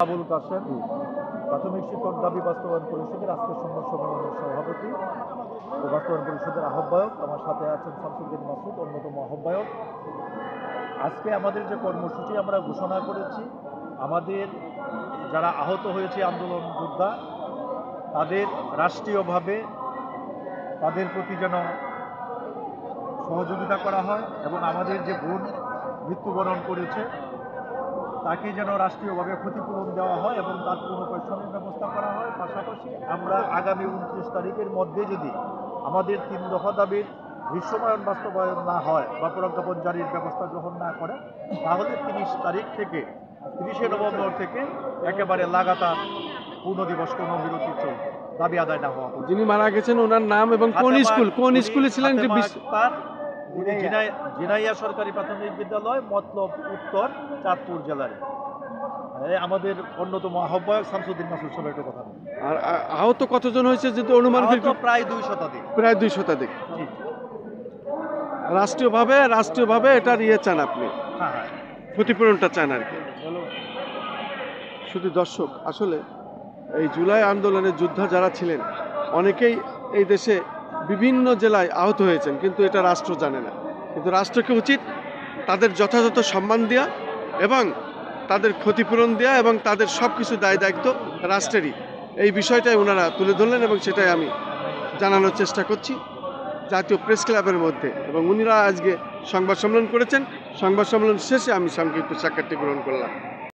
আবুল কাশেম, প্রাথমিক শিক্ষক দাবি বাস্তবায়ন পরিষদের আজকের সংবাদ সম্মেলনের সভাপতি ও বাস্তবায়ন পরিষদের আহ্বায়ক। আমার সাথে আছেন শামসুদ্দিন মাসুদ, অন্যতম আহ্বায়ক। আজকে আমাদের যে কর্মসূচি আমরা ঘোষণা করেছি, আমাদের যারা আহত হয়েছে আন্দোলন যোদ্ধা, তাদের রাষ্ট্রীয়ভাবে তাদের প্রতি যেন সহযোগিতা করা হয় এবং আমাদের যে বোন মৃত্যুবরণ করেছে তাকে যেন রাষ্ট্রীয়ভাবে ক্ষতিপূরণ দেওয়া হয় এবং তার পুনর্বাসনের ব্যবস্থা করা হয়। পাশাপাশি আমরা আগামী 29 তারিখের মধ্যে যদি আমাদের 3 দফা দাবির দৃশ্যমায়ন বাস্তবায়ন না হয় বা প্রজ্ঞাপন জারির ব্যবস্থা গ্রহণ না করে, তাহলে 30 তারিখ থেকে 30শে নভেম্বর থেকে একেবারে লাগাতার পূর্ণ দিবস কোনো বিরতি চলবে, দাবি আদায় না হওয়া পর্যন্ত। যিনি মারা গেছেন ওনার নাম এবং কোন স্কুলে ছিলেন? যে উনি জিনাইয়া সরকারি প্রাথমিক বিদ্যালয়, মতলব উত্তর, চাঁদপুর জেলার আমাদের অন্যতম আহ্বায়ক শামসুদ্দিন মাসুদ সাহেব একটা কথা। আর আহত কতজন হয়েছে যদি অনুমান করি? প্রায় 2 শতাধিক। প্রায় 2 শতাধিক। রাষ্ট্রীয়ভাবে এটার চান আপনি? হ্যাঁ, ক্ষতিপূরণটা চান আর কি। শুধু দর্শক, আসলে এই জুলাই আন্দোলনের যোদ্ধা যারা ছিলেন অনেকেই এই দেশে বিভিন্ন জেলায় আহত হয়েছেন, কিন্তু এটা রাষ্ট্র জানে না। কিন্তু রাষ্ট্রকে উচিত তাদের যথাযথ সম্মান দেওয়া এবং তাদের ক্ষতিপূরণ দেওয়া এবং তাদের সব কিছু দায় দায়িত্ব রাষ্ট্রেরই। এই বিষয়টাই ওনারা তুলে ধরলেন এবং সেটাই আমি জানানোর চেষ্টা করছি জাতীয় প্রেস ক্লাবের মধ্যে। এবং উনিরা আজকে সংবাদ সম্মেলন করেছেন। সংবাদ সম্মেলন শেষে আমি সংক্ষিপ্ত সাক্ষাৎটি গ্রহণ করলাম।